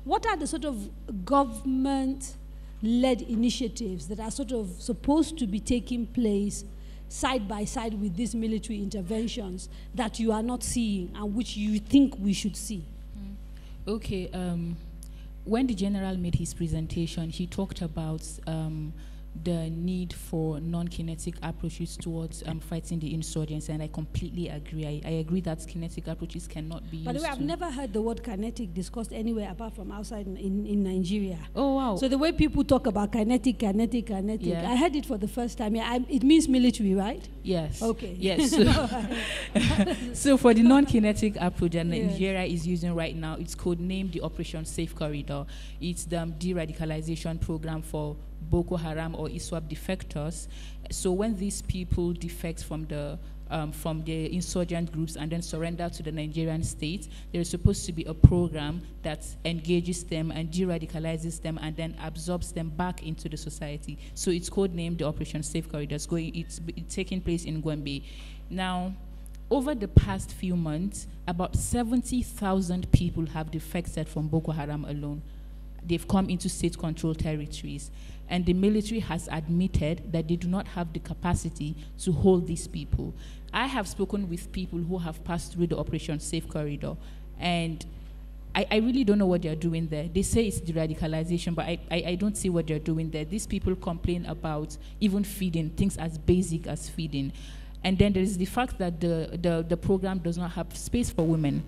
what are the sort of government-led initiatives that are sort of supposed to be taking place side by side with these military interventions that you are not seeing and which you think we should see? Okay, when the general made his presentation, he talked about the need for non-kinetic approaches towards fighting the insurgents, and I completely agree. I agree that kinetic approaches cannot be used. By the way, I've never heard the word kinetic discussed anywhere apart from outside in Nigeria. Oh, wow. So the way people talk about kinetic, yeah. I heard it for the first time. It means military, right? Yes. Okay. Yes. So for the non-kinetic approach that Nigeria is using right now, it's codenamed the Operation Safe Corridor. It's the de-radicalization program for Boko Haram or ISWAP defectors. So when these people defect from the insurgent groups and then surrender to the Nigerian state, there is supposed to be a program that engages them and de-radicalizes them and then absorbs them back into the society. So it's codenamed the Operation Safe Corridor. It's taking place in Gombe. Now, over the past few months, about 70,000 people have defected from Boko Haram alone. They've come into state-controlled territories, and the military has admitted that they do not have the capacity to hold these people. I have spoken with people who have passed through the Operation Safe Corridor, and I really don't know what they're doing there. They say it's de-radicalization, but I don't see what they're doing there. These people complain about even feeding, things as basic as feeding. And then there is the fact that the program does not have space for women.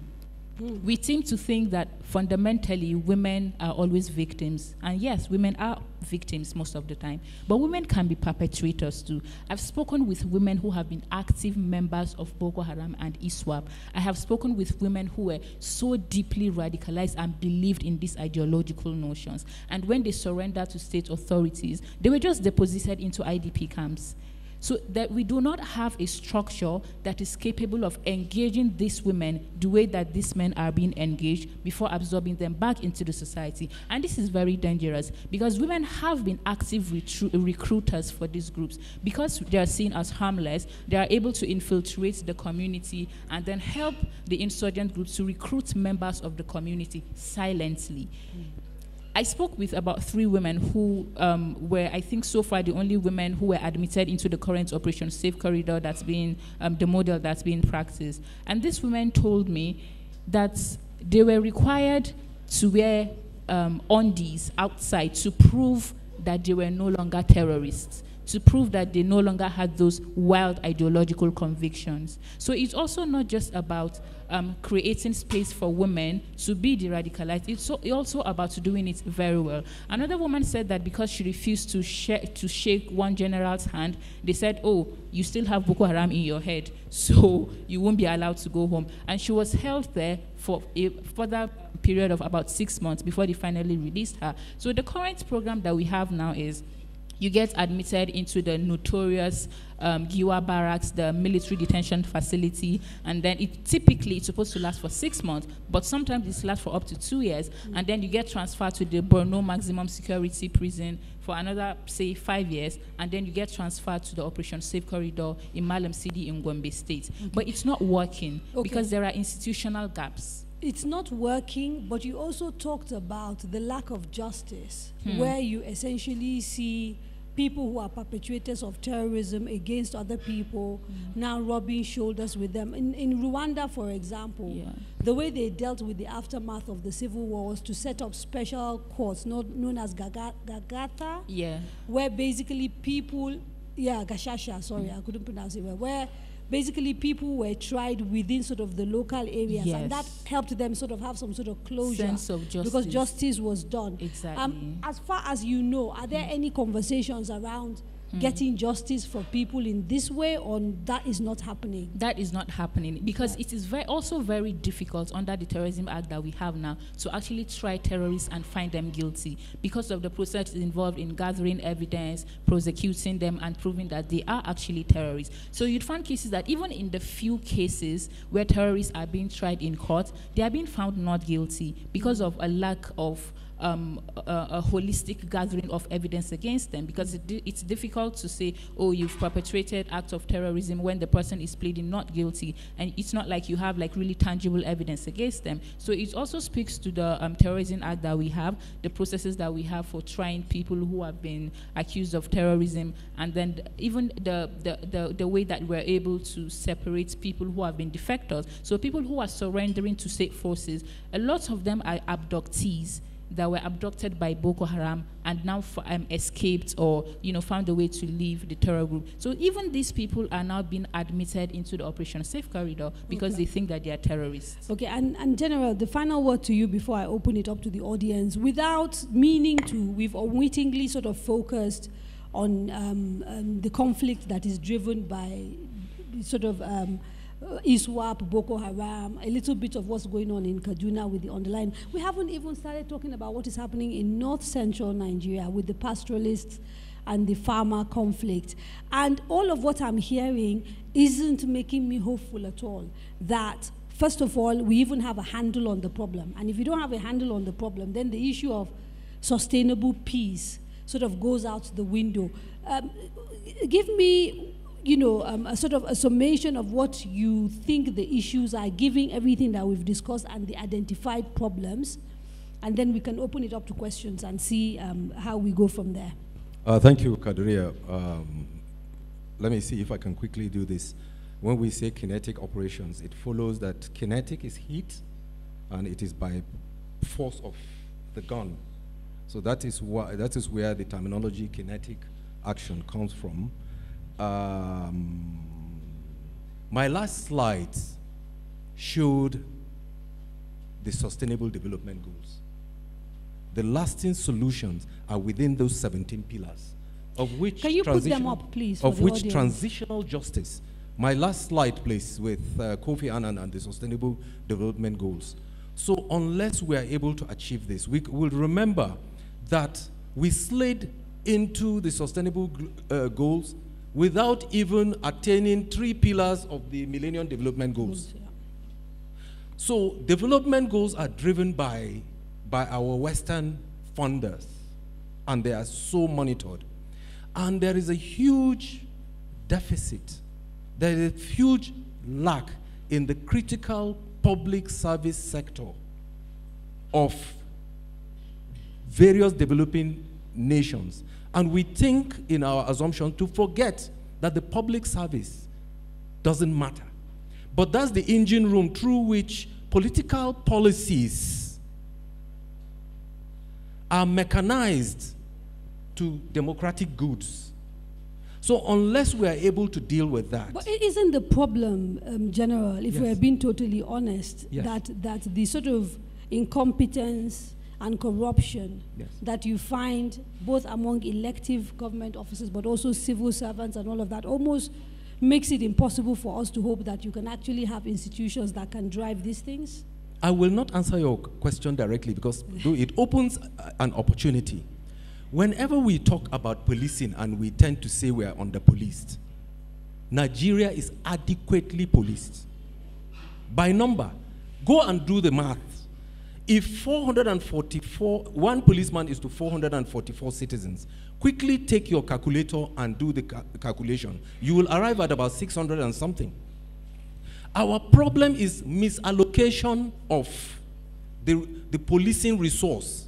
We seem to think that fundamentally women are always victims. And yes, women are victims most of the time. But women can be perpetrators too. I've spoken with women who have been active members of Boko Haram and ISWAP. I have spoken with women who were so deeply radicalized and believed in these ideological notions. And when they surrendered to state authorities, they were just deposited into IDP camps. So that we do not have a structure that is capable of engaging these women the way that these men are being engaged before absorbing them back into the society. And this is very dangerous because women have been active recruiters for these groups. Because they are seen as harmless, they are able to infiltrate the community and then help the insurgent groups to recruit members of the community silently. I spoke with about 3 women who were, I think so far, the only women who were admitted into the current Operation Safe Corridor that's been, the model that's being practiced. And these women told me that they were required to wear undies outside to prove that they were no longer terrorists. to prove that they no longer had those wild ideological convictions. So it's also not just about creating space for women to be de-radicalized. It's also about doing it very well. Another woman said that because she refused to shake one general's hand, they said, oh, you still have Boko Haram in your head, so you won't be allowed to go home. And she was held there for a further period of about 6 months before they finally released her. So the current program that we have now is you get admitted into the notorious Giwa barracks, the military detention facility, and then it's supposed to last for 6 months, but sometimes it lasts for up to 2 years, and then you get transferred to the Borno maximum security prison for another, say, 5 years, and then you get transferred to the Operation Safe Corridor in Malam City in Gombe State. But it's not working because there are institutional gaps. It's not working, but you also talked about the lack of justice, where you essentially see people who are perpetrators of terrorism against other people now rubbing shoulders with them. In Rwanda, for example, the way they dealt with the aftermath of the civil war was to set up special courts known as Gagata, where basically people, Gashasha, sorry, I couldn't pronounce it well, where basically people were tried within sort of the local areas, and that helped them sort of have some sort of closure, sense of justice, because justice was done. Exactly. As far as you know, are there any conversations around getting justice for people in this way, or that is not happening? That is not happening because it is also very difficult under the Terrorism Act that we have now to actually try terrorists and find them guilty because of the process involved in gathering evidence, prosecuting them, and proving that they are actually terrorists. So you'd find cases that even in the few cases where terrorists are being tried in court, they are being found not guilty because of a lack of a holistic gathering of evidence against them, because it's difficult to say, oh, you've perpetrated acts of terrorism when the person is pleading not guilty, and it's not like you have like really tangible evidence against them. So it also speaks to the Terrorism Act that we have, the processes that we have for trying people who have been accused of terrorism, and then even the way that we're able to separate people who have been defectors. So people who are surrendering to state forces, a lot of them are abductees that were abducted by Boko Haram and now escaped or found a way to leave the terror group. So even these people are now being admitted into the Operation Safe Corridor because they think that they are terrorists. Okay, and General, the final word to you before I open it up to the audience. Without meaning to, we've unwittingly sort of focused on the conflict that is driven by sort of ISWAP, Boko Haram, a little bit of what's going on in Kaduna with the underlying. We haven't even started talking about what is happening in north-central Nigeria with the pastoralists and the farmer conflict. And all of what I'm hearing isn't making me hopeful at all that, first of all, we even have a handle on the problem. And if you don't have a handle on the problem, then the issue of sustainable peace sort of goes out the window. Give me a sort of a summation of what you think the issues are, giving everything that we've discussed and the identified problems, and then we can open it up to questions and see how we go from there. Thank you, Kadaria. Let me see if I can quickly do this. When we say kinetic operations, it follows that kinetic is heat, and it is by force of the gun. So that is where the terminology kinetic action comes from. My last slide showed the sustainable development goals. The lasting solutions are within those 17 pillars, of which can you put them up, please? Of which transitional justice. My last slide, please, with Kofi Annan and the sustainable development goals. So unless we are able to achieve this, we will remember that we slid into the sustainable goals without even attaining 3 pillars of the Millennium Development Goals. So development goals are driven by our Western funders, and they are so monitored. And there is a huge deficit. There is a huge lack in the critical public service sector of various developing nations. And we think in our assumption to forget that the public service doesn't matter. But that's the engine room through which political policies are mechanized to democratic goods. So unless we are able to deal with that. But it isn't the problem, General, if Yes. we're being totally honest, Yes. that the sort of incompetence and corruption Yes. that you find both among elective government officers but also civil servants and all of that almost makes it impossible for us to hope that you can actually have institutions that can drive these things? I will not answer your question directly because though it opens an opportunity. Whenever we talk about policing and we tend to say we are under-policed, Nigeria is adequately policed. By number, go and do the math. If 444, one policeman is to 444 citizens, quickly take your calculator and do the calculation. You will arrive at about 600 and something. Our problem is misallocation of the policing resource.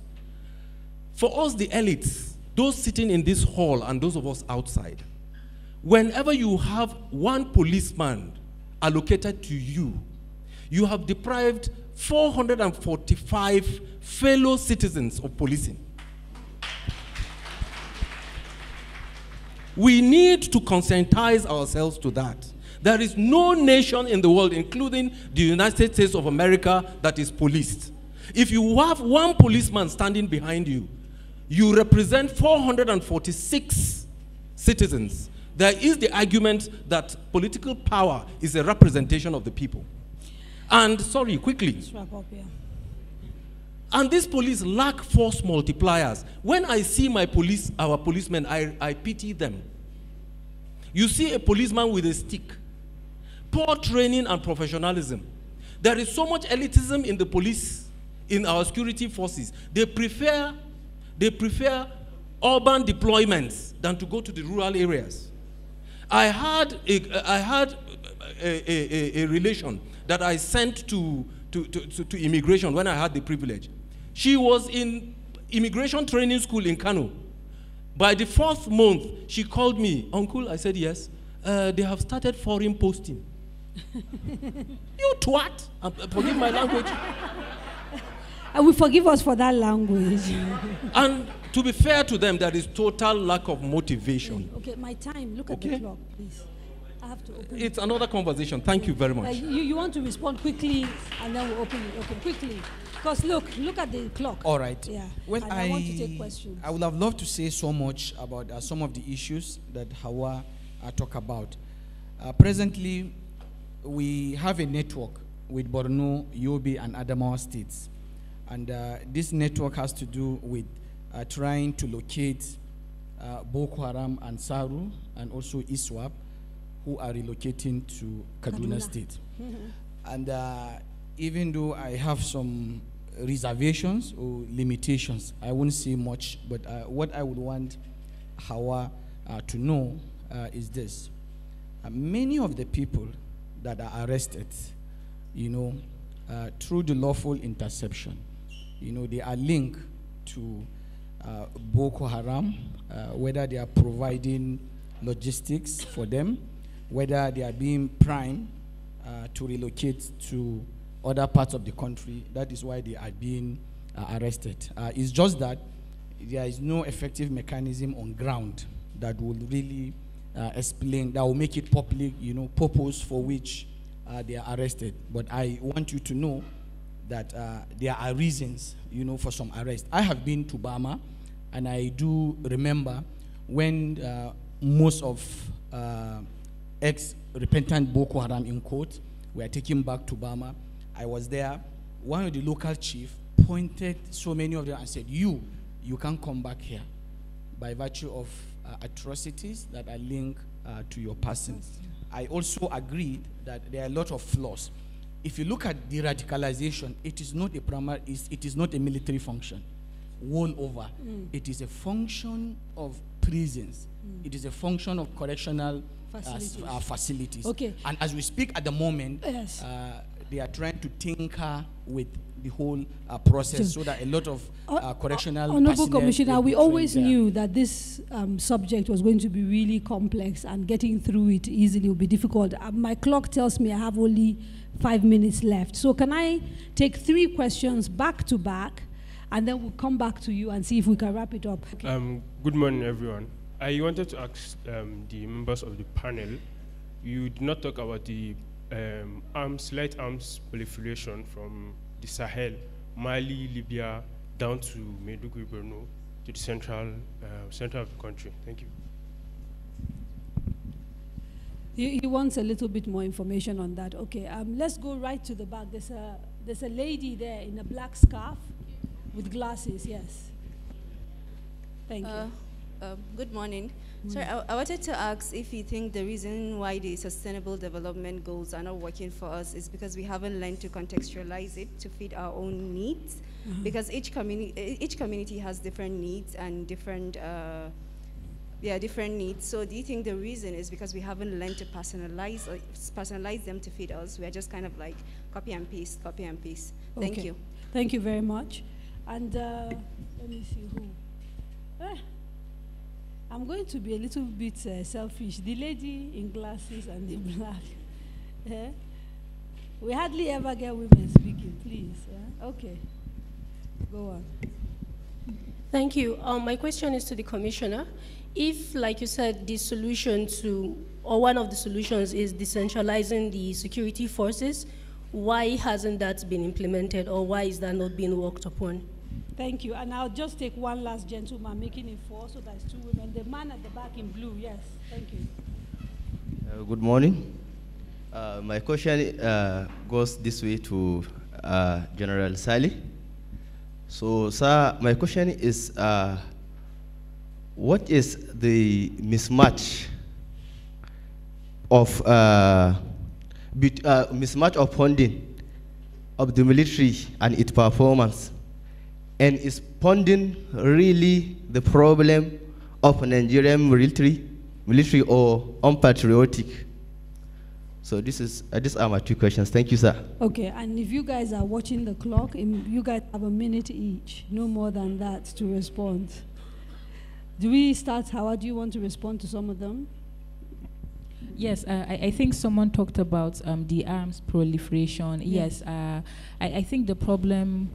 For us, the elites, those sitting in this hall and those of us outside, whenever you have one policeman allocated to you, you have deprived 445 fellow citizens of policing. We need to conscientize ourselves to that. There is no nation in the world, including the United States of America, that is policed. If you have one policeman standing behind you, you represent 446 citizens. There is the argument that political power is a representation of the people. And, sorry, quickly. Let's wrap up, yeah. And these police lack force multipliers. When I see our policemen, I pity them. You see a policeman with a stick. Poor training and professionalism. There is so much elitism in the police, in our security forces. They prefer urban deployments than to go to the rural areas. I had a relation that I sent to immigration when I had the privilege. She was in immigration training school in Kano. By the 4th month, she called me. Uncle, I said, yes. They have started foreign posting. You twat. Forgive my language. And we forgive us for that language. And to be fair to them, there is total lack of motivation. Okay, my time. Look at the clock, please. I have to open It's another conversation. Thank you very much. You want to respond quickly, and then we'll open it. Okay, quickly. Because look at the clock. All right. Yeah. Well, and I want to take questions. I would have loved to say so much about some of the issues that Hauwa talked about. Presently, we have a network with Borno, Yobe, and Adamawa states. And this network has to do with trying to locate Boko Haram and Saru, and also ISWAP, who are relocating to Kaduna State. And even though I have some reservations or limitations, I won't say much, but what I would want Hauwa to know is this. Many of the people that are arrested, through the lawful interception, they are linked to Boko Haram, whether they are providing logistics for them, whether they are being primed to relocate to other parts of the country. That is why they are being arrested. It's just that there is no effective mechanism on ground that will really explain, that will make it public, purpose for which they are arrested. But I want you to know that there are reasons, for some arrest. I have been to Bama, and I do remember when most of ex-repentant Boko Haram in court were taken back to Bama. I was there. One of the local chiefs pointed so many of them and said, you can't come back here by virtue of atrocities that are linked to your person. I also agreed that there are a lot of flaws. If you look at de-radicalization, it is not a military function. All over. It is a function of prisons. It is a function of correctional facilities. Okay. And as we speak at the moment, Yes. they are trying to tinker with the whole process so that a lot of correctional Honorable personnel Commissioner, will be we always trained there. knew that this subject was going to be really complex, and getting through it easily will be difficult. My clock tells me I have only 5 minutes left. So can I take 3 questions back to back, and then we'll come back to you and see if we can wrap it up. Okay. Good morning, everyone. I wanted to ask the members of the panel, you did not talk about the light arms proliferation from the Sahel, Mali, Libya, down to Maiduguri, Borno, to the central of the country. Thank you. He wants a little bit more information on that. Okay, let's go right to the back. There's a lady there in a black scarf with glasses, yes. Thank you. Good morning. Sorry, I wanted to ask if you think the reason why the Sustainable Development Goals are not working for us is because we haven't learned to contextualize it to fit our own needs. Because each community has different needs and different needs. So do you think the reason is because we haven't learned to personalize them to fit us? We are just kind of like copy and paste. Thank you. Thank you very much. And let me see who. I'm going to be a little bit selfish. The lady in glasses and the black. We hardly ever get women speaking, please. Okay, go on. Thank you. My question is to the Commissioner. If, like you said, the solution or one of the solutions is decentralizing the security forces, why hasn't that been implemented, or why is that not being worked upon? Thank you. And I'll just take one last gentleman, making it 4, so that's 2 women. The man at the back in blue, yes. Thank you. Good morning. My question goes this way to General Saleh. So, sir, my question is, what is the mismatch of funding of the military and its performance? And is funding really the problem of Nigerian military or unpatriotic? So these are my 2 questions. Thank you, sir. Okay, and if you guys are watching the clock, you guys have a minute each, no more than that, to respond. Do we start, Hauwa? Do you want to respond to some of them? Yes, I think someone talked about the arms proliferation. Yes, I think the problem,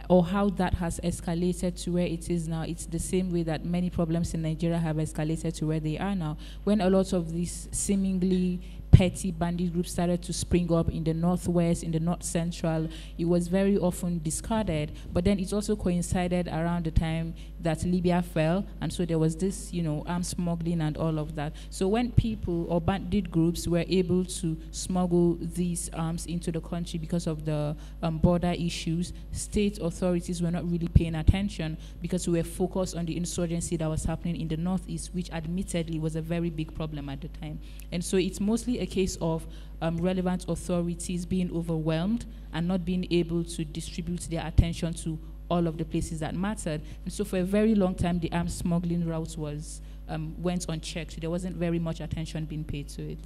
or how that has escalated to where it is now, it's the same way that many problems in Nigeria have escalated to where they are now. When a lot of these seemingly petty bandit groups started to spring up in the northwest, in the north central, it was very often discarded. But then it also coincided around the time that Libya fell, and so there was this, arms smuggling and all of that. So when people or bandit groups were able to smuggle these arms into the country because of the border issues, state authorities were not really paying attention because we were focused on the insurgency that was happening in the northeast, which admittedly was a very big problem at the time. And so it's mostly a case of relevant authorities being overwhelmed and not being able to distribute their attention to all of the places that mattered. And so for a very long time, the arms smuggling route went unchecked. There wasn't very much attention being paid to it.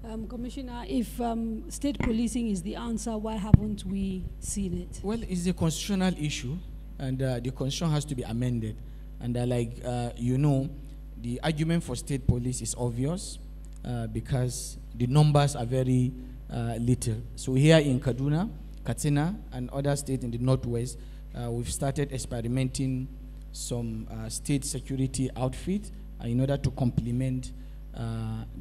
Okay. Commissioner, if state policing is the answer, why haven't we seen it? Well, it's a constitutional issue, and the constitution has to be amended. And the argument for state police is obvious because the numbers are very little. So here in Kaduna, Katsina, and other states in the northwest, we've started experimenting some state security outfit in order to complement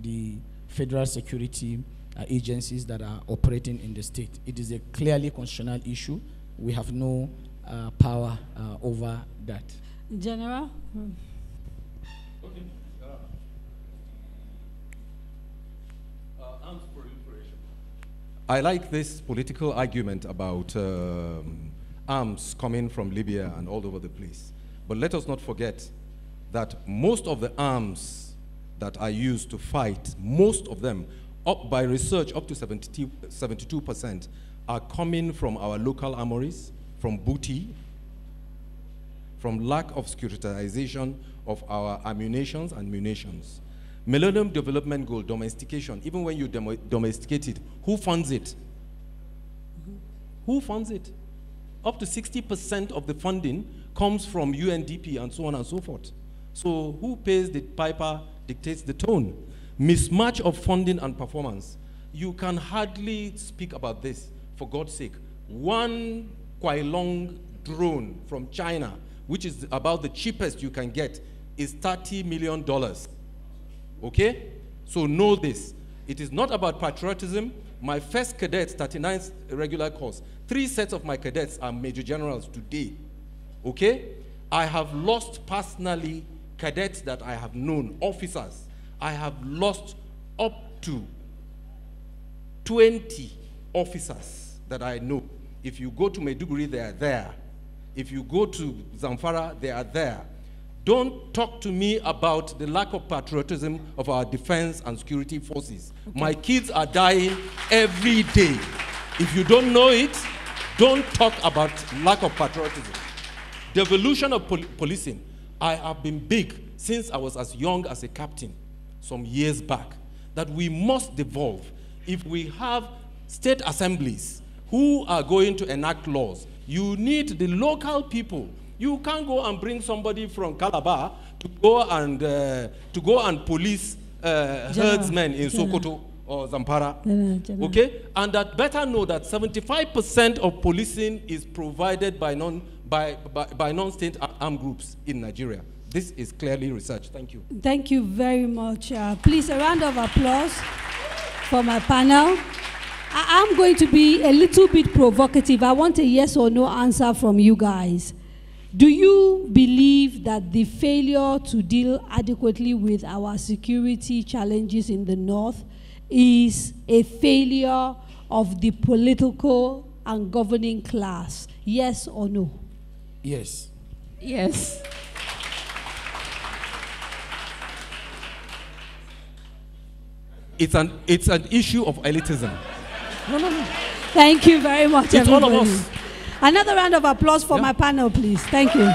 the federal security agencies that are operating in the state. It is a clearly constitutional issue. We have no power over that. General? Okay. Arms proliferation. I like this political argument about arms coming from Libya and all over the place. But let us not forget that most of the arms that are used to fight, most of them, up by research, up to 72%, are coming from our local armories, from booty, from lack of securitization of our ammunitions and munitions. Millennium Development Goal, domestication, even when you domesticate it, who funds it? Who funds it? Up to 60% of the funding comes from UNDP and so on and so forth. So who pays the piper dictates the tone. Mismatch of funding and performance. You can hardly speak about this, for God's sake. One Kwailong drone from China, which is about the cheapest you can get, is $30 million. Okay? So know this. It is not about patriotism. My first cadets, 39th regular course, 3 sets of my cadets are major generals today. Okay? I have lost personally cadets that I have known, officers. I have lost up to 20 officers that I know. If you go to Maiduguri, they are there. If you go to Zamfara, they are there. Don't talk to me about the lack of patriotism of our defense and security forces. Okay. My kids are dying every day. If you don't know it, don't talk about lack of patriotism. Devolution of policing. I have been big since I was as young as a captain some years back, that we must devolve. If we have state assemblies who are going to enact laws, you need the local people. You can't go and bring somebody from Calabar to go and police herdsmen in Sokoto or Zampara. Okay? And that better know that 75% of policing is provided by non-state armed groups in Nigeria. This is clearly researched. Thank you. Thank you very much. Please, a round of applause for my panel. I'm going to be a little bit provocative. I want a yes or no answer from you guys. Do you believe that the failure to deal adequately with our security challenges in the North is a failure of the political and governing class? Yes or no? Yes. Yes. It's an issue of elitism. No. Thank you very much, It's everybody. all of us. Another round of applause for my panel, please. Thank you.